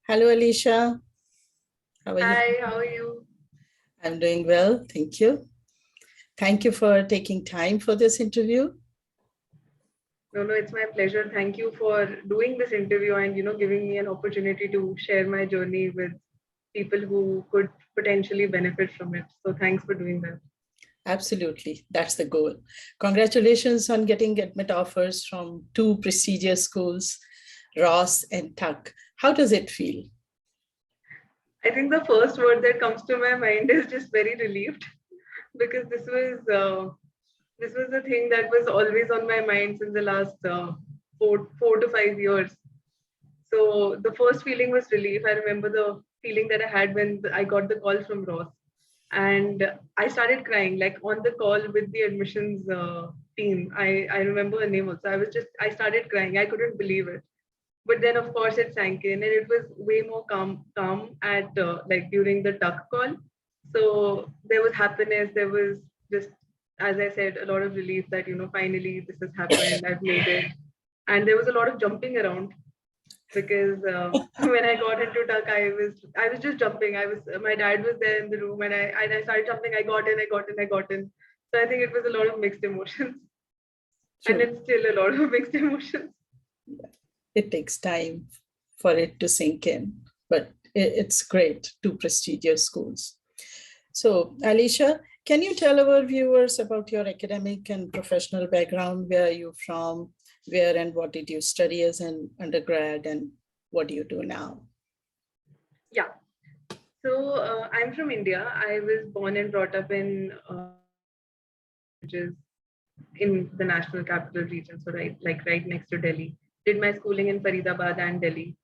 Hello, Alisha. How are you? Hi, how are you? I'm doing well. Thank you. Thank you for taking time for this interview. No, it's my pleasure. Thank you for doing this interview and giving me an opportunity to share my journey with people who could potentially benefit from it. So thanks for doing that. Absolutely. That's the goal. Congratulations on getting admit offers from two prestigious schools, Ross and Tuck. How does it feel? I think the first word that comes to my mind is just very relieved because this was the thing that was always on my mind since the last four to 5 years. So the first feeling was relief. I remember the feeling that I had when I got the call from Ross, and I started crying like on the call with the admissions team. I remember her name also. I started crying. I couldn't believe it. But then of course it sank in, and it was way more calm at like during the tuck call. So there was happiness. There was just, as I said, a lot of relief that finally this has happened. I've made it, and there was a lot of jumping around because when I got into tuck, I was just jumping. My dad was there in the room, and I started jumping. I got in. So I think it was a lot of mixed emotions, and True. it's still a lot of mixed emotions. It takes time for it to sink in, but it's great. Two prestigious schools. So, Alisha, can you tell our viewers about your academic and professional background? Where are you from? Where and what did you study as an undergrad? And what do you do now? Yeah. So I'm from India. I was born and brought up in which is in the national capital region, so right next to Delhi. Did my schooling in Faridabad and Delhi.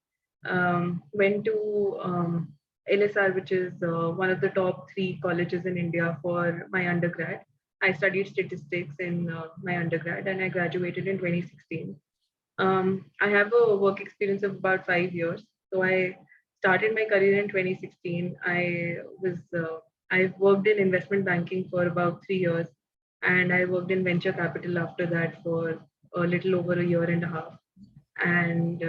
Went to LSR, which is one of the top three colleges in India for my undergrad. I studied statistics in my undergrad, and I graduated in 2016. I have a work experience of about 5 years. So I started my career in 2016. I've worked in investment banking for about 3 years, and I worked in venture capital after that for a little over a year and a half. And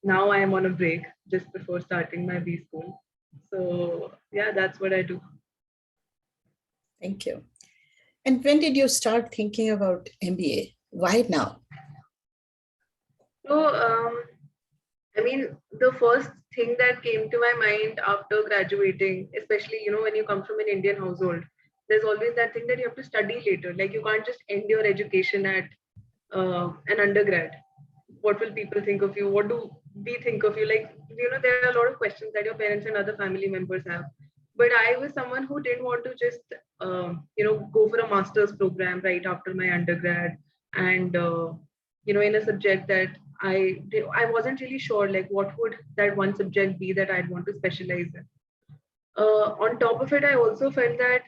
now I am on a break just before starting my B school. So yeah, that's what I do. Thank you. And when did you start thinking about MBA? Why now? So I mean, the first thing that came to my mind after graduating, especially, when you come from an Indian household, there's always that thing that you have to study later. Like, you can't just end your education at an undergrad. What will people think of you? What do we think of you? Like, there are a lot of questions that your parents and other family members have. But I was someone who didn't want to just, go for a master's program right after my undergrad and, in a subject that I wasn't really sure like what would that one subject be that I'd want to specialize in. On top of it, I also felt that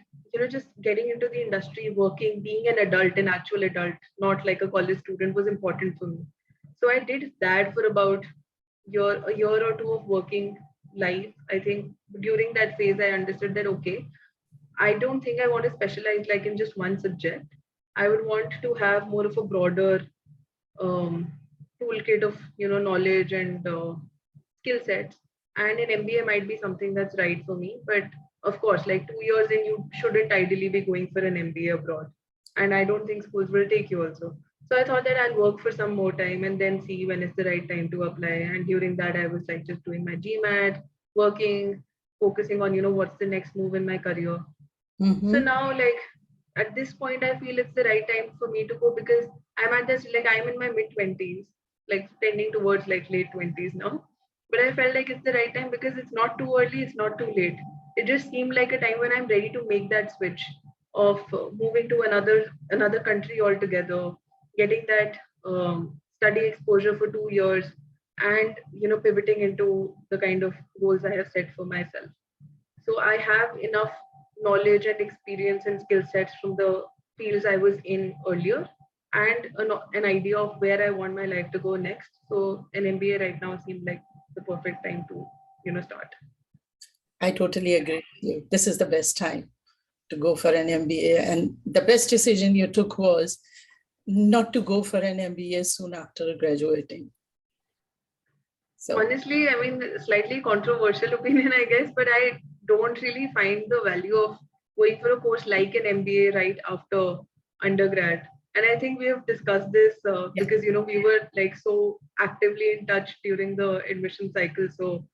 just getting into the industry, working, being an adult, an actual adult, not like a college student, was important for me. So I did that for about a year or two of working life. I think during that phase, I understood that okay, I don't think I want to specialize like in just one subject. I would want to have more of a broader um, toolkit of knowledge and skill sets. And an MBA might be something that's right for me. But of course, like 2 years in, you shouldn't ideally be going for an MBA abroad. And I don't think schools will take you also. So I thought that I'll work for some more time and then see when is the right time to apply. And during that, I was like just doing my GMAT, working, focusing on what's the next move in my career. So Mm-hmm. now, like at this point, I feel it's the right time for me to go because I'm at this like I'm in my mid 20s, like tending towards like late 20s now. But I felt like it's the right time because it's not too early, it's not too late. It just seemed like a time when I'm ready to make that switch of moving to another country altogether, getting that study exposure for 2 years, and pivoting into the kind of goals I have set for myself. So I have enough knowledge and experience and skill sets from the fields I was in earlier and an idea of where I want my life to go next. So an MBA right now seemed like the perfect time to, start. I totally agree with you. This is the best time to go for an MBA. And the best decision you took was not to go for an MBA soon after graduating. So, honestly, I mean, slightly controversial opinion, I guess, but I don't really find the value of going for a course like an MBA right after undergrad. And I think we have discussed this yeah, because, we were like so actively in touch during the admission cycle. So,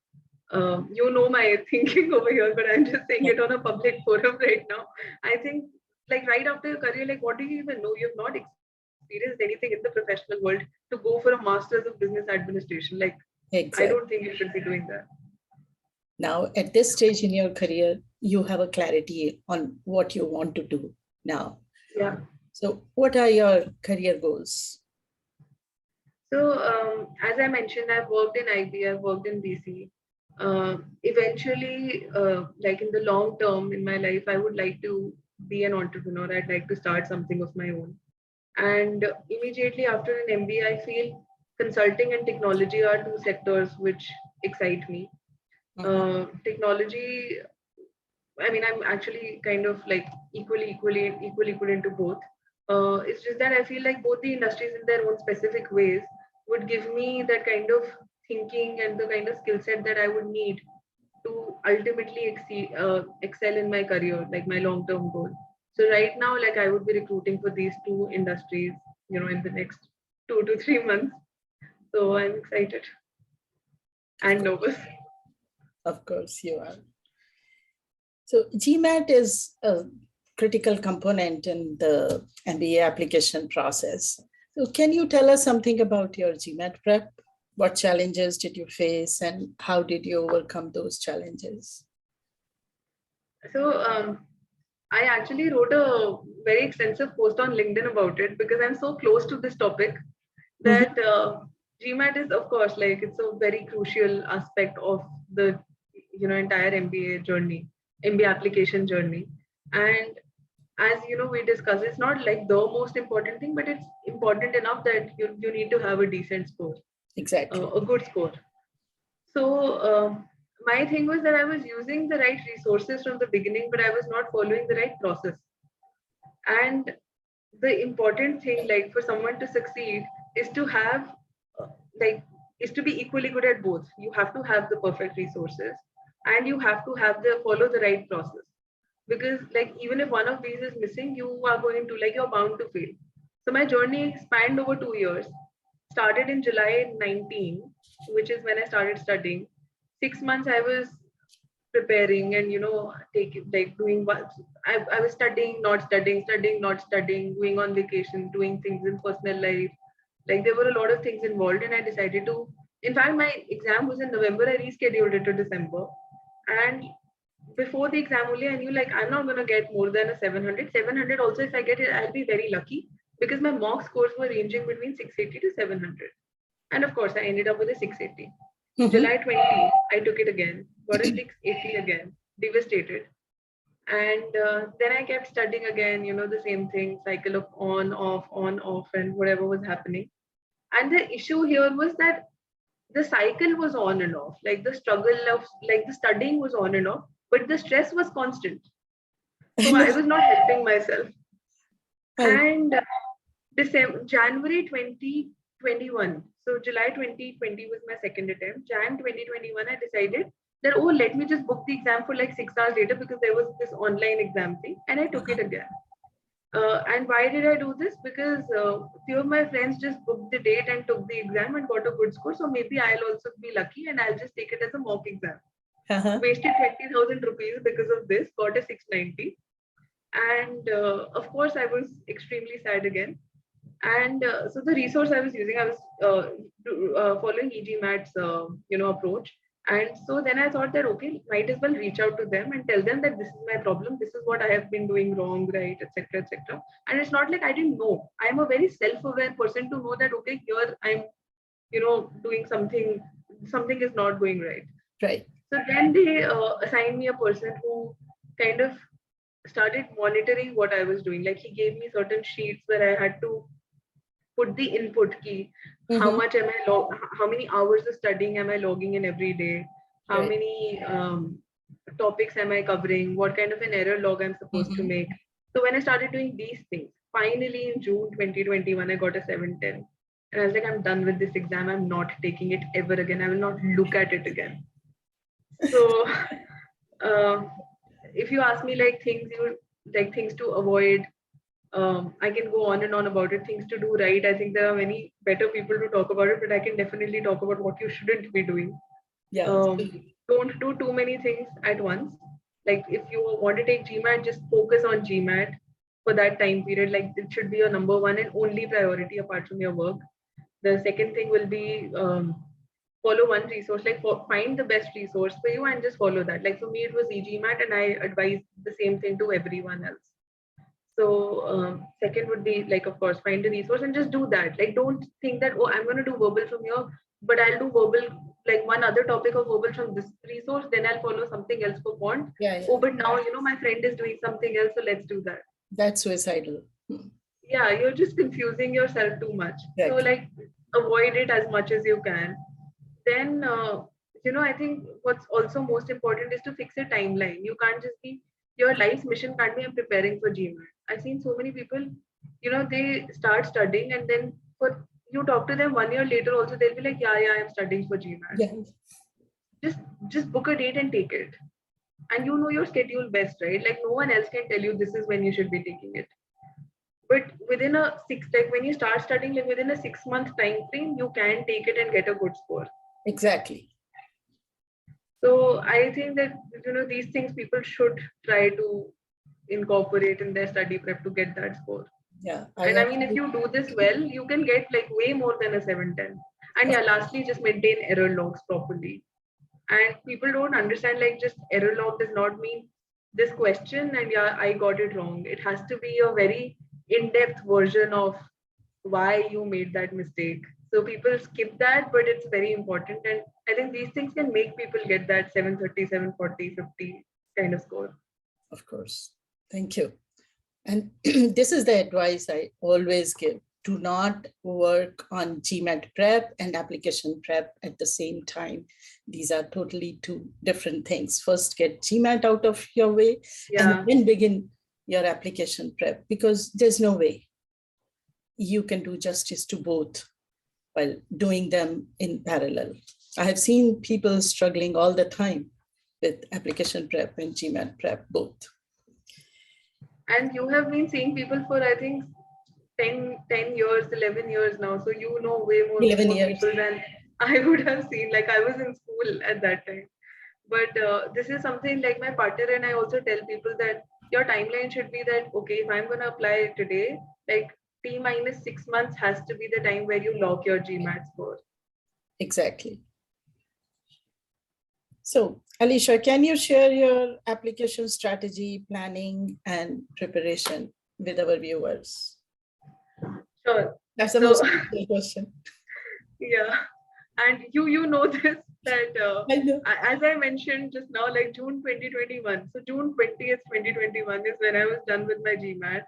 my thinking over here, but I'm just saying yeah, it on a public forum right now. I think, like, right after your career, like, what do you even know? You've not experienced anything in the professional world to go for a master's of business administration. Like, I don't exactly. think you should be doing that. Now, at this stage in your career, you have a clarity on what you want to do now. Yeah. So, what are your career goals? So, as I mentioned, I've worked in IB, I've worked in BC. Eventually, like in the long term in my life, I would like to be an entrepreneur. I'd like to start something of my own. And immediately after an MBA, I feel consulting and technology are two sectors which excite me. Mhm. Technology, I mean, I'm actually kind of like equally into both. It's just that I feel like both the industries in their own specific ways would give me that kind of thinking and the kind of skill set that I would need to ultimately excel in my career, like my long-term goal. So right now, like I would be recruiting for these two industries, in the next 2 to 3 months. So I'm excited Of and course, nervous. of course, you are. So, GMAT is a critical component in the MBA application process. So, can you tell us something about your GMAT prep? What challenges did you face, and how did you overcome those challenges? So I actually wrote a very extensive post on LinkedIn about it because I'm so close to this topic Mhm. that GMAT is, of course, like it's a very crucial aspect of the entire MBA journey, MBA application journey. And as we discussed, it's not like the most important thing, but it's important enough that you need to have a decent score, Exactly. a good score. So my thing was that I was using the right resources from the beginning, but I was not following the right process. And the important thing, like for someone to succeed, is to have, uh, like, is to be equally good at both. You have to have the perfect resources, and you have to have the follow the right process. Because like even if one of these is missing, you are going to like you're bound to fail. So my journey spanned over 2 years. Started in July 19, which is when I started studying. 6 months I was preparing and taking like doing what I was studying, not studying, studying, not studying, going on vacation, doing things in personal life. Like there were a lot of things involved, and I decided to. In fact, my exam was in November. I rescheduled it to December, and before the exam only, I knew like I'm not gonna get more than a 700. 700 also, if I get it, I'll be very lucky because my mock scores were ranging between 680 to 700, and of course, I ended up with a 680. Mhm. July 20, I took it again, got a 680 again, devastated. And then I kept studying again, the same thing, cycle of on, off, and whatever was happening. And the issue here was that the cycle was on and off, like the struggle of, like the studying was on and off, but the stress was constant. I So I know. was not helping myself. I, And January 2021. So July 2020 was my second attempt. Jan 2021, I decided that, oh, let me just book the exam for like 6 hours later because there was this online exam thing, and I took it uh-huh. again. And why did I do this? Because few of my friends just booked the date and took the exam and got a good score. So maybe I'll also be lucky and I'll just take it as a mock exam. Uh-huh. Wasted 20,000 rupees because of this, got a 690. And of course, I was extremely sad again. And so the resource I was using, I was following EGMAT's approach. And so then I thought that okay, might as well reach out to them and tell them that this is my problem, this is what I have been doing wrong, right, etc., etc. And it's not like I didn't know. I'm a very self-aware person to know that okay, here I'm doing something is not going right. Right. So then they assigned me a person who kind of started monitoring what I was doing. Like he gave me certain sheets where I had to put the input key. How Mhm. much am I how many hours of studying am I logging in every day? How Right. many topics am I covering? What kind of an error log I'm supposed to Mhm. make? So when I started doing these things, finally in June 2021, I got a 710. And I was like, I'm done with this exam. I'm not taking it ever again. I will not look at it again. So uh, if you ask me like things to avoid, I can go on and on about it. Things to do right. I think there are many better people to talk about it, but I can definitely talk about what you shouldn't be doing. Yeah. Don't do too many things at once. Like if you want to take GMAT, just focus on GMAT for that time period. Like it should be your number one and only priority apart from your work. The second thing will be follow one resource, like find the best resource for you and just follow that. Like for me, it was EGMAT, and I advise the same thing to everyone else. So second would be like, of course, find a resource and just do that. Like don't think that, oh, I'm going to do verbal from here, but I'll do verbal, like one other topic of verbal from this resource, then I'll follow something else for quant. Yeah. Oh, but now, my friend is doing something else, so let's do that. That's suicidal. Yeah, you're just confusing yourself too much. So Exactly. like avoid it as much as you can. Then I think what's also most important is to fix a timeline. You can't just be, your life's mission can't be, I'm preparing for GMAT. I've seen so many people, they start studying, and then for you talk to them 1 year later also, they'll be like, yeah, I'm studying for GMAT. Yeah. Just book a date and take it. And you know your schedule best, right? Like no one else can tell you this is when you should be taking it. But within like when you start studying, like within a 6-month time frame, you can take it and get a good score. Exactly. So I think that these things people should try to incorporate in their study prep to get that score. Yeah. And I mean, if you do this well, you can get like way more than a 710. And yeah, lastly, just maintain error logs properly. And people don't understand, like just error log does not mean this question and yeah, I got it wrong. It has to be a very in-depth version of why you made that mistake. So people skip that, but it's very important. And I think these things can make people get that 730, 740, 50 kind of score. Of course. Thank you. And this is the advice I always give. Do not work on GMAT prep and application prep at the same time. These are totally two different things. First, get GMAT out of your way, and then begin your application prep, because there's no way you can do justice to both while doing them in parallel. I have seen people struggling all the time with application prep and GMAT prep both. And you have been seeing people for, I think, 10 years, 11 years now. So you know way more people than I would have seen. Like I was in school at that time. But this is something like my partner and I also tell people that your timeline should be that, okay, if I'm going to apply today, like T-minus 6 months has to be the time where you lock your GMAT score. Exactly. So, Alisha, can you share your application strategy, planning, and preparation with our viewers? Sure. That's the most important question. Yeah. And you know this, that I know. as I mentioned just now, like June 2021. So June 20th, 2021 is when I was done with my GMAT.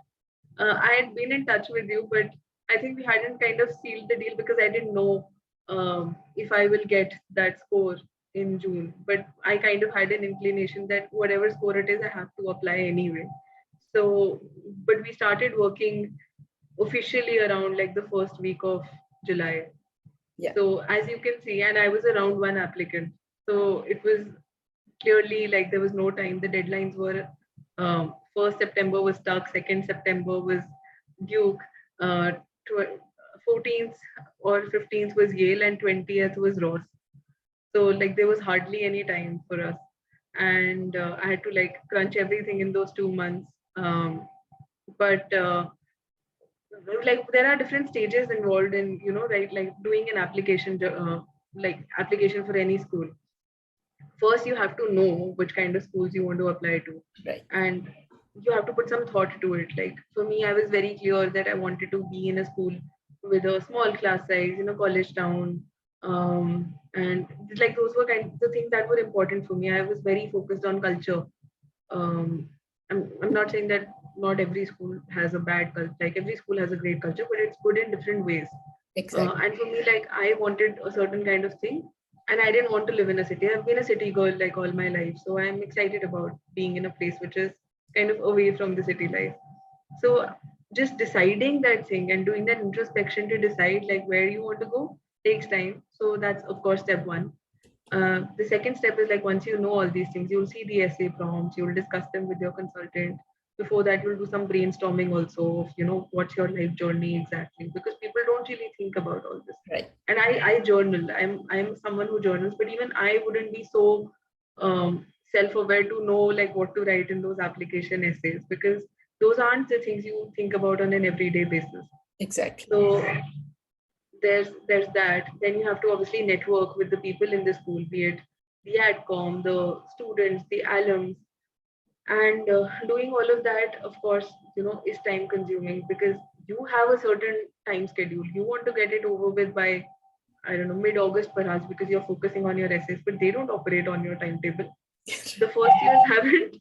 I had been in touch with you, but I think we hadn't kind of sealed the deal because I didn't know if I will get that score in June. But I kind of had an inclination that whatever score it is, I have to apply anyway. So, but we started working officially around like the first week of July. Yeah. So as you can see, and I was a round one applicant. So it was clearly like there was no time. The deadlines were 1st September was stuck, 2nd September was Duke, 14th or 15th was Yale, and 20th was Ross. So like there was hardly any time for us. And I had to like crunch everything in those 2 months. But like there are different stages involved in right, like doing an application like application for any school. First you have to know which kind of schools you want to apply to, right, and you have to put some thought to it. Like for me, I was very clear that I wanted to be in a school with a small class size, college town, and like those were kind of the things that were important for me. I was very focused on culture. I'm not saying that not every school has a bad culture. Like every school has a great culture, but it's good in different ways. exactly. And for me, like I wanted a certain kind of thing, and I didn't want to live in a city. I've been a city girl like all my life, so I'm excited about being in a place which is kind of away from the city life. So just deciding that thing and doing that introspection to decide like where you want to go takes time. So that's of course step one. The second step is like once you know all these things, you'll see the essay prompts, you'll discuss them with your consultant. Before that, you'll do some brainstorming also of, what's your life journey exactly, because people don't really think about all this. Right. And I journal. I'm someone who journals, but even I wouldn't be so self-aware to know like what to write in those application essays, because those aren't the things you think about on an everyday basis. Exactly. So there's that. Then you have to obviously network with the people in the school, be it the adcom, the students, the alums, and doing all of that, of course, is time consuming, because you have a certain time schedule. You want to get it over with by, I don't know, mid-August perhaps, because you're focusing on your essays, but they don't operate on your timetable. The first years haven't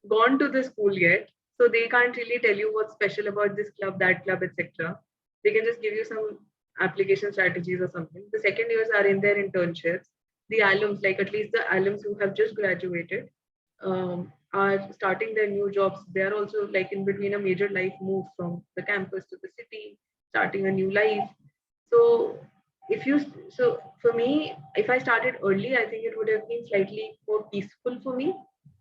gone to the school yet, so they can't really tell you what's special about this club, that club, etc. They can just give you some application strategies or something. The second years are in their internships. The alums, like at least the alums who have just graduated, are starting their new jobs. They're also like in between a major life move from the campus to the city, starting a new life. So if you so for me, if I started early, I think it would have been slightly more peaceful for me.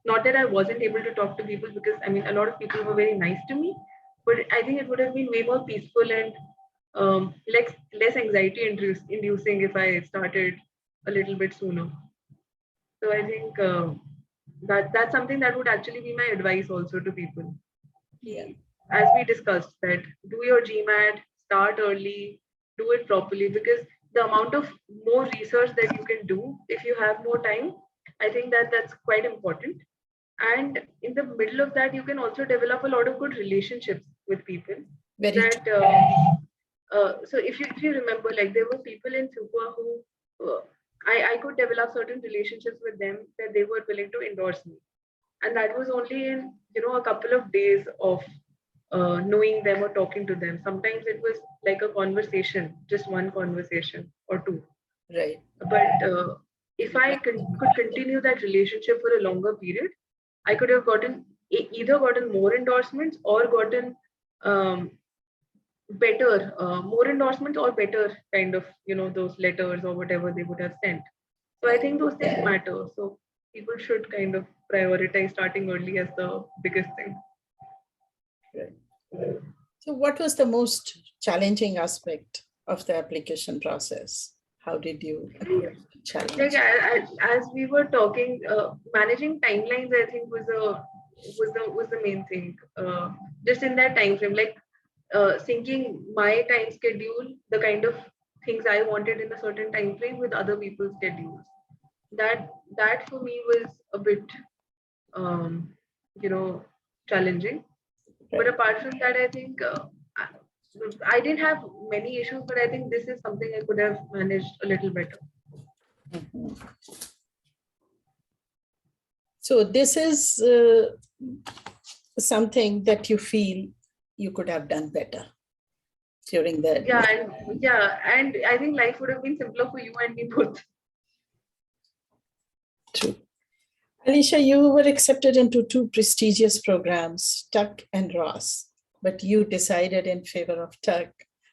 Not that I wasn't able to talk to people, because I mean a lot of people were very nice to me, but I think it would have been way more peaceful and less anxiety inducing if I started a little bit sooner. So I think that's something that would actually be my advice also to people. Yeah. As we discussed, that do your GMAT, start early, do it properly, because the amount of more research that you can do if you have more time, I think that's quite important. And in the middle of that, you can also develop a lot of good relationships with people. Very That true. so if you remember, like there were people in Fuqua who I could develop certain relationships with them, that they were willing to endorse me, and that was only in a couple of days of knowing them or talking to them. Sometimes it was like a conversation, just one conversation or two. Right. But if I could continue that relationship for a longer period, I could have either gotten more endorsements or gotten um, better, more endorsements or better kind of, those letters or whatever they would have sent. So I think those things matter. So people should kind of prioritize starting early as the biggest thing. Right. So what was the most challenging aspect of the application process? How did you approach the challenge? Like as we were talking, managing timelines, I think was the main thing. Just in that time frame, like syncing my time schedule, the kind of things I wanted in a certain time frame with other people's schedules. That for me was a bit, um, challenging. But apart from that, I think I, I didn't have many issues, but I think this is something I could have managed a little better. Mhm. So this is something that you feel you could have done better during the And I think life would have been simpler for you and me both. True. Alisha, you were accepted into two prestigious programs, Tuck and Ross, but you decided in favor of Tuck.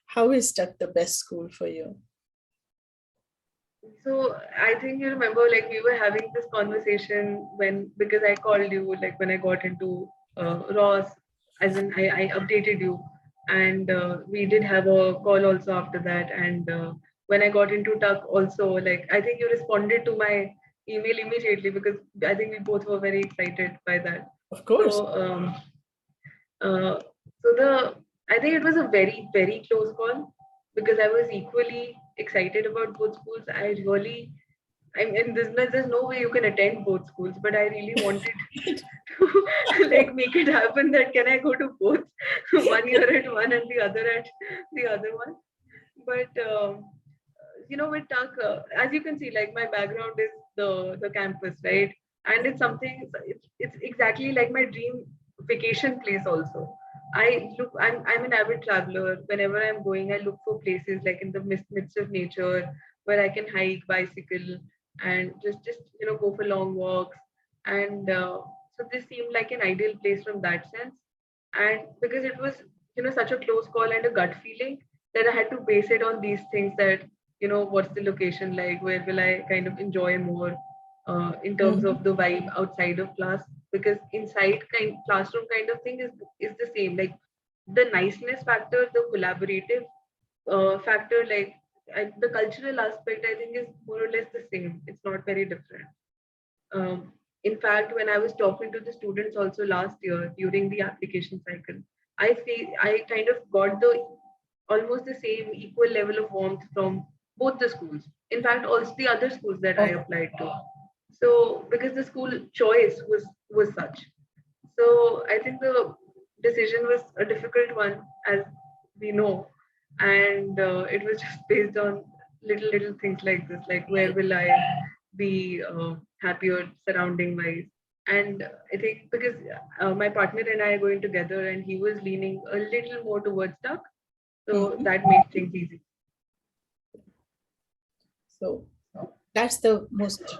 How is Tuck the best school for you? So I think you remember, like we were having this conversation because I called you, like when I got into Ross, as in I updated you, and we did have a call also after that. And when I got into Tuck also, like I think you responded to my email immediately, because I think we both were very excited by that. Of course. Uh, so I think it was a very, very close call, because I was equally excited about both schools. I mean, there's no way you can attend both schools, but I really wanted to like make it happen that can I go to both, 1 year at one and the other at the other one. But with Tuck, as you can see, like my background is the campus, right? And it's something. It's exactly like my dream vacation place. Also, I'm an avid traveler. Whenever I'm going, I look for places like in the midst of nature where I can hike, bicycle, and just go for long walks. And so this seemed like an ideal place from that sense. And because it was such a close call and a gut feeling that I had to base it on these things that, what's the location like? Where will I kind of enjoy more in terms Mhm. of the vibe outside of class? Because inside classroom kind of thing is the same. Like the niceness factor, the collaborative factor, like the cultural aspect, I think is more or less the same. It's not very different. In fact, when I was talking to the students also last year during the application cycle, I kind of got the almost the same equal level of warmth from both the schools. In fact, also the other schools that I Oh, applied to. So because the school choice was such. So I think the decision was a difficult one, as we know, and it was just based on little things like this, like where right. will I be happier surrounding wise. And I think because my partner and I are going together, and he was leaning a little more towards duck, so Mhm. that made things easy. So that's the most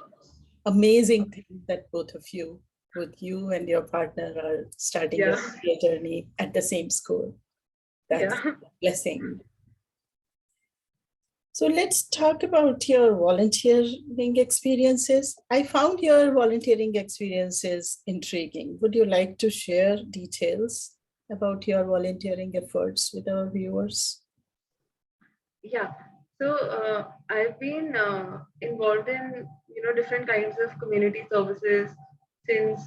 amazing thing that both of you, both you and your partner, are starting your Yeah, career journey at the same school. That's yeah, a blessing. So let's talk about your volunteering experiences. I found your volunteering experiences intriguing. Would you like to share details about your volunteering efforts with our viewers? yeah. So I've been involved in different kinds of community services since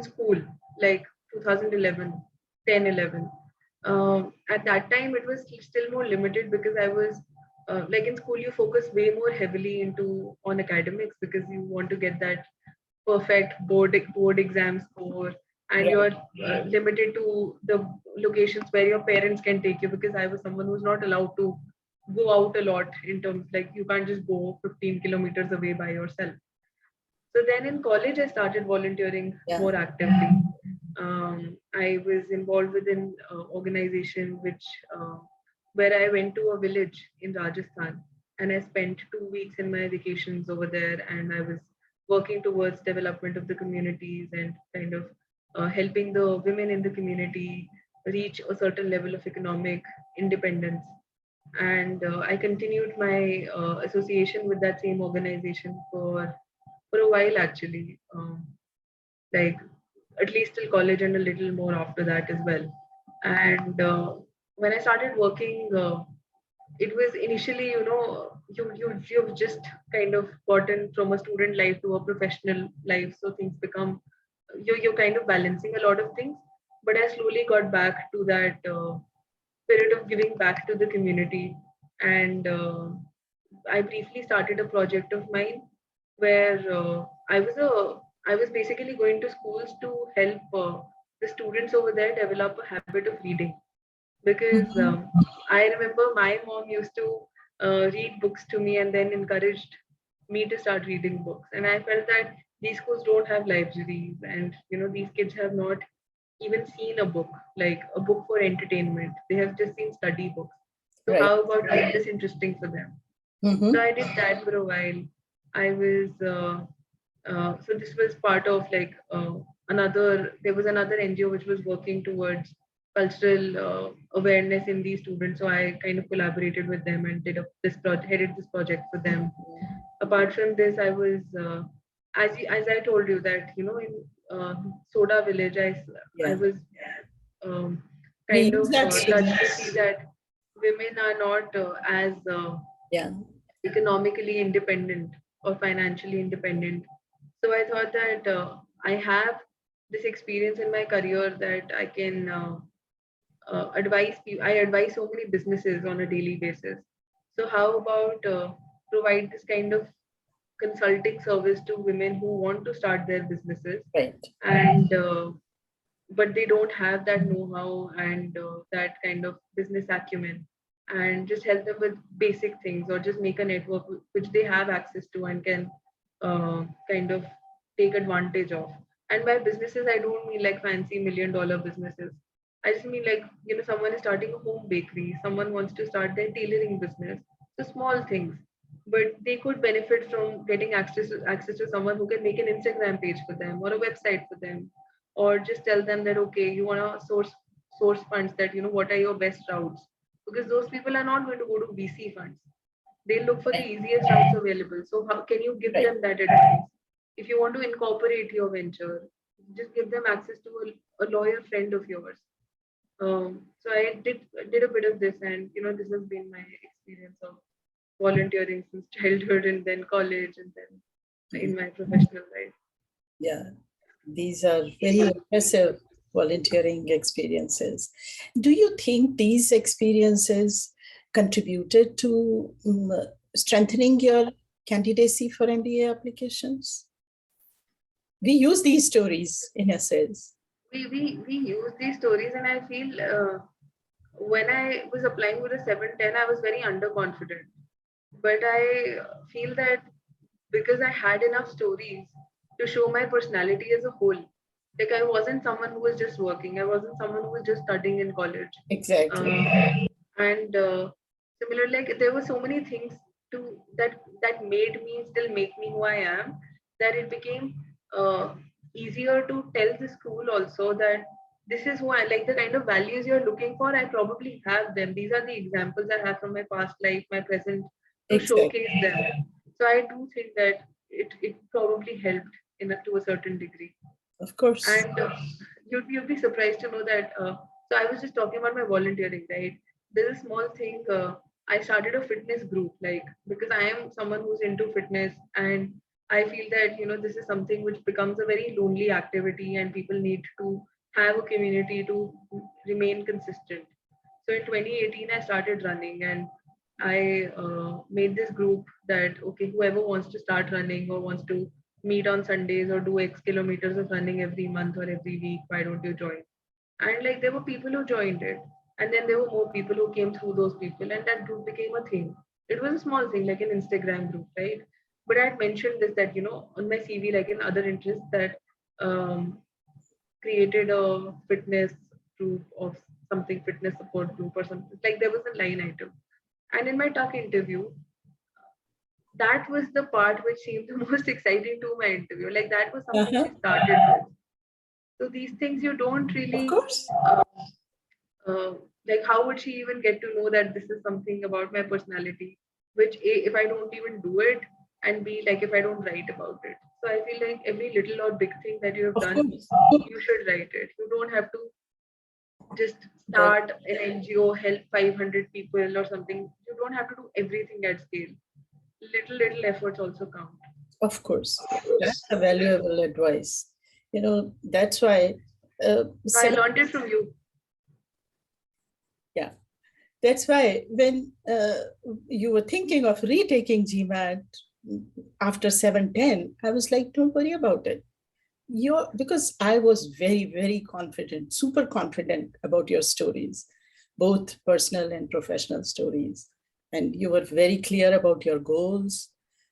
school, like 2011, 10, 11. At that time, it was still more limited because I was like in school, you focus way more heavily into on academics because you want to get that perfect board exam score, and Right. you're limited to the locations where your parents can take you, because I was someone who's not allowed to go out a lot, in terms like you can't just go 15 kilometers away by yourself. So then in college, I started volunteering Yeah. more actively. I was involved with an organization where I went to a village in Rajasthan, and I spent 2 weeks in my vacations over there, and I was working towards development of the communities and kind of helping the women in the community reach a certain level of economic independence. And I continued my association with that same organization for a while, actually, like at least till college and a little more after that as well. And when I started working, it was initially, you've just kind of gotten from a student life to a professional life, so things become, you're kind of balancing a lot of things. But I slowly got back to that spirit of giving back to the community. And I briefly started a project of mine where I was basically going to schools to help the students over there develop a habit of reading, because Mhm. I remember my mom used to read books to me and then encouraged me to start reading books. And I felt that these schools don't have libraries, and these kids have not even seen a book, like a book for entertainment. They have just seen study books. So Right. how about make this interesting for them? So Mhm. I did that for a while. I was so this was part of like there was another NGO which was working towards cultural awareness in these students. So I kind of collaborated with them and headed this project for them. Mhm. Apart from this, I was as I told you that in Soda Village, I Yeah. was um, We kind use of that touched to see space. that women are not as Yeah. economically independent or financially independent. So I thought that I have this experience in my career that I can advise people. I advise so many businesses on a daily basis. So how about provide this kind of consulting service to women who want to start their businesses, Right. and but they don't have that know-how and that kind of business acumen, and just help them with basic things, or just make a network which they have access to and can kind of take advantage of. And by businesses, I don't mean like fancy $1 million businesses. I just mean like, someone is starting a home bakery, someone wants to start their tailoring business. So small things, but they could benefit from getting access to someone who can make an Instagram page for them or a website for them, or just tell them that okay, you want to source funds that, what are your best routes? Because those people are not going to go to VC funds. They look for the easiest routes available. So how can you give Right. them that advice? If you want to incorporate your venture, just give them access to a lawyer friend of yours. So I did a bit of this, and this has been my experience of volunteering since childhood, and then college, and then in Mhm. my professional life. Yeah, these are very impressive volunteering experiences. Do you think these experiences contributed to strengthening your candidacy for MBA applications? We use these stories in essays. We use these stories, and I feel when I was applying with a 710, I was very underconfident. But I feel that because I had enough stories to show my personality as a whole. Like I wasn't someone who was just working. I wasn't someone who was just studying in college. Exactly. And similarly, like there were so many things that made me still make me who I am, that it became easier to tell the school also that this is who I like, the kind of values you're looking for. I probably have them. These are the examples I have from my past life, my present, to showcase Exactly. them. So I do think that it probably helped to a certain degree. Of course. And you'd be surprised to know that. So I was just talking about my volunteering, right? There's a small thing. I started a fitness group, like because I am someone who's into fitness, and I feel that this is something which becomes a very lonely activity, and people need to have a community to remain consistent. So in 2018, I started running, and I made this group that okay, whoever wants to start running or wants to meet on Sundays or do X kilometers of running every month or every week, why don't you join? And like there were people who joined it, and then there were more people who came through those people, and that group became a thing. It was a small thing, like an Instagram group, right? But I had mentioned this that on my CV, like in other interests, that um, created a fitness group of something, fitness support group or something. Like there was a line item. And in my talk interview, that was the part which seemed the most exciting to my interview. Like that was something Uh-huh. she started with. So these things you don't Of really, course. uh, uh, like how would she even get to know that this is something about my personality, which A, if I don't even do it, and B, like if I don't write about it. So I feel like every little or big thing that you have Of done, course. you should write it. You don't have to just That, start an NGO, help 500 people or something. You don't have to do everything at scale. Little efforts also count. of course. That's a valuable advice. That's why, So I seven, learned it from you. yeah, that's why when you were thinking of retaking GMAT after 710, I was like, don't worry about it. Because I was very, very confident, super confident about your stories, both personal and professional stories. And you were very clear about your goals.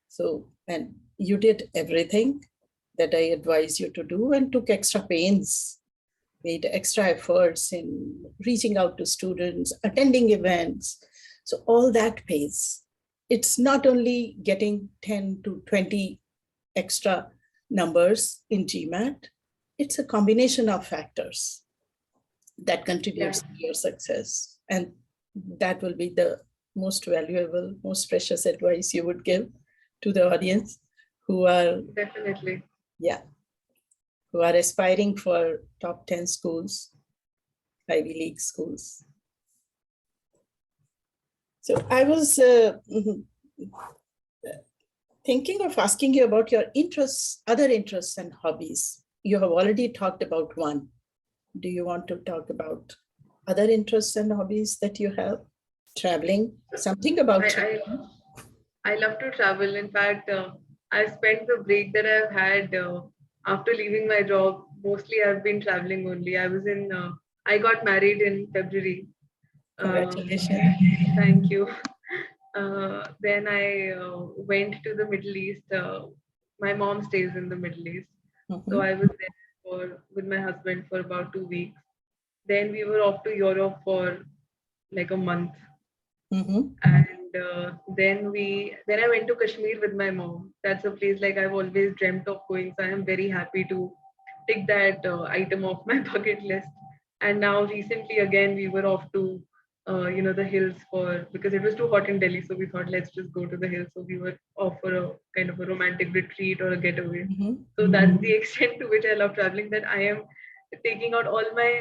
So, and you did everything that I advised you to do and took extra pains, made extra efforts in reaching out to students, attending events. So all that pays. It's not only getting 10 to 20 extra numbers in GMAT, it's a combination of factors that Yeah, contributes to your success. And that will be the most valuable, most precious advice you would give to the audience who are, definitely. yeah, who are aspiring for top 10 schools, Ivy League schools. So I was thinking of asking you about your interests, other interests and hobbies. You have already talked about one. Do you want to talk about other interests and hobbies that you have? Traveling, something about I, traveling. I love to travel. In fact, I've spent the break that I've had after leaving my job. Mostly, I've been traveling only. I got married in February. Congratulations. Thank you. Then I went to the Middle East. My mom stays in the Middle East, so Mhm, I was there with my husband for about 2 weeks. Then we were off to Europe for like a month, mhm. and then I went to Kashmir with my mom. That's a place like I've always dreamt of going, so I am very happy to tick that item off my bucket list. And now recently again we were off to the hills because it was too hot in Delhi, so we thought let's just go to the hills. So we were off for a kind of a romantic retreat or a getaway. Mhm. So that's the extent to which I love traveling, that I am taking out all my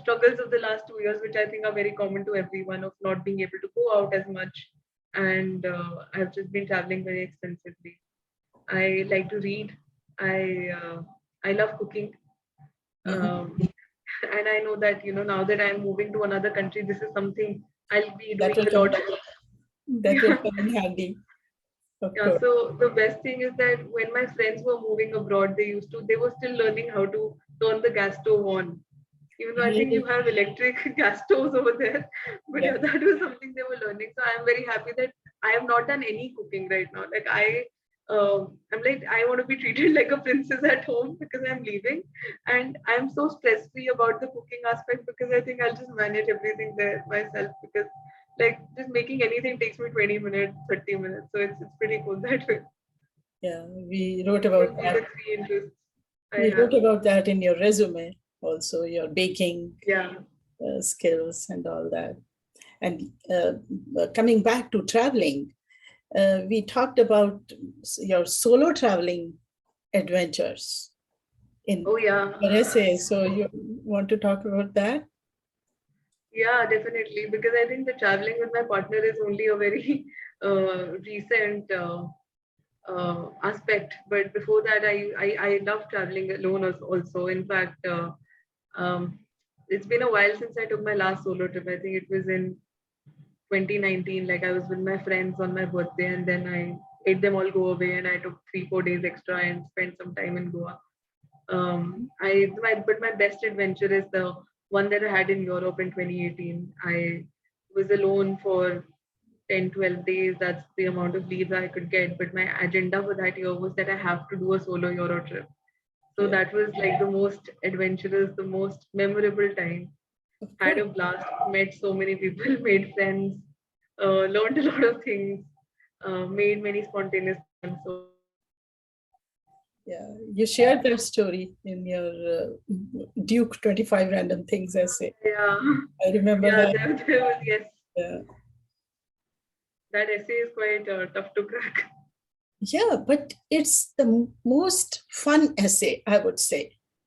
struggles of the last 2 years, which I think are very common to everyone, of not being able to go out as much. And I've just been traveling very extensively. I like to read. I love cooking. Mhm. Um, and I know that now that I'm moving to another country, this is something I'll be That doing will a come lot. back. That will come in handy, of Yeah, course. so the best thing is that when my friends were moving abroad, they were still learning how to turn the gas stove on. Even though I think you Really? have electric gas stoves over there, but Yeah. yeah, that was something they were learning. So I'm very happy that I have not done any cooking right now. Like I'm like, I want to be treated like a princess at home because I'm leaving, and I'm so stress free about the cooking aspect because I think I'll just manage everything there myself. Because like just making anything takes me 20 minutes, 30 minutes, so it's pretty cool that way. Yeah. We wrote So about those are that. the three interests I We have. wrote about that in your resume, also your baking Yeah. skills and all that. And coming back to traveling, we talked about your solo traveling adventures in Oh yeah. your essay. So you want to talk about that? Yeah, definitely. Because I think the traveling with my partner is only a very recent aspect. But before that, I love traveling alone also. In fact, um, it's been a while since I took my last solo trip. I think it was in 2019. Like I was with my friends on my birthday, and then I made them all go away, and I took 3 4 days extra and spent some time in Goa. But my best adventure is the one that I had in Europe in 2018. I was alone for 10 12 days. That's the amount of leave I could get. But my agenda for that year was that I have to do a solo Euro trip. So Yeah, that was like the most adventurous, the most memorable time. of Had course. a blast, met so many people, made friends, learned a lot of things, made many spontaneous plans. So Yeah, you shared that story in your Duke 25 Random Things essay. yeah, I remember yeah, that. there was, yes, Yeah. that essay is quite tough to crack. Yeah, but it's the most fun essay, I would say.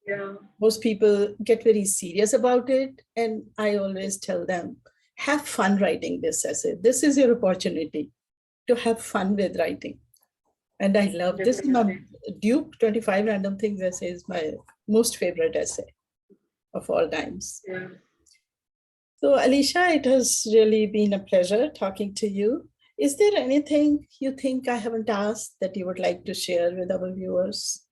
Yeah, Most people get very serious about it. And I always tell them, have fun writing this essay. This is your opportunity to have fun with writing. And I love this. My definitely. Duke 25 Random Things essay is my most favorite essay of all times. Yeah. So, Alisha, it has really been a pleasure talking to you. Is there anything you think I haven't asked that you would like to share with our viewers?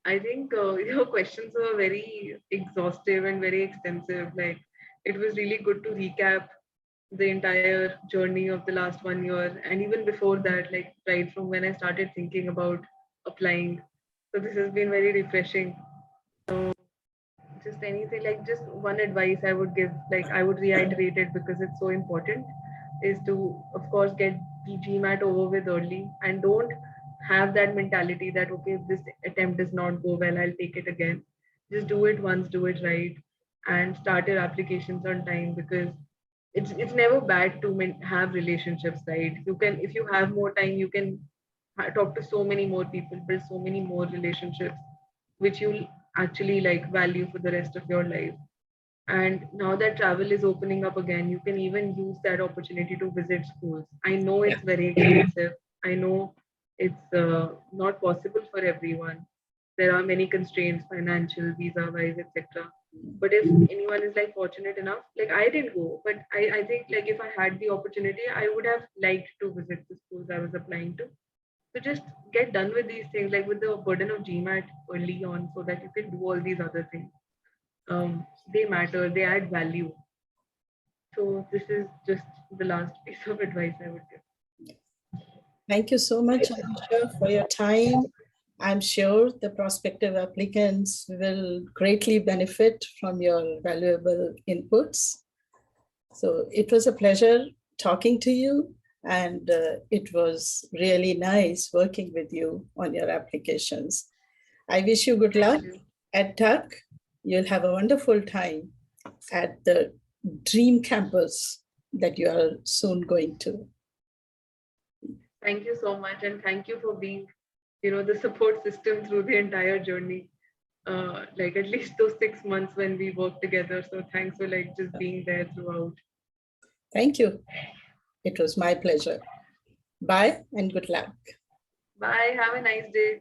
I think your questions were very exhaustive and very extensive. Like it was really good to recap the entire journey of the last 1 year, and even before that, like right from when I started thinking about applying. So this has been very refreshing. Just anything, like just one advice I would give, like I would reiterate it because it's so important, is to of course get the GMAT over with early, and don't have that mentality that okay, if this attempt does not go well, I'll take it again. Just do it once, do it right, and start your applications on time, because it's never bad to have relationships, right? You can, if you have more time, you can talk to so many more people, build so many more relationships, which you'll actually like value for the rest of your life. And now that travel is opening up again, you can even use that opportunity to visit schools. I know Yeah. it's very expensive. I know it's not possible for everyone. There are many constraints, financial, visa wise, etc. But if anyone is like fortunate enough, like I didn't go, but I think like if I had the opportunity, I would have liked to visit the schools I was applying to. So just get done with these things, like with the burden of GMAT early on, so that you can do all these other things. They matter, they add value. So this is just the last piece of advice I would give. Thank you so much, Alisha, for your time. I'm sure the prospective applicants will greatly benefit from your valuable inputs. So it was a pleasure talking to you, and it was really nice working with you on your applications. I wish you good Thank luck you. at TUC. You'll have a wonderful time at the dream campus that you are soon going to. Thank you so much, and thank you for being, the support system through the entire journey. Like at least those 6 months when we worked together. So thanks for like just being there throughout. Thank you. It was my pleasure. Bye and good luck. Bye. Have a nice day.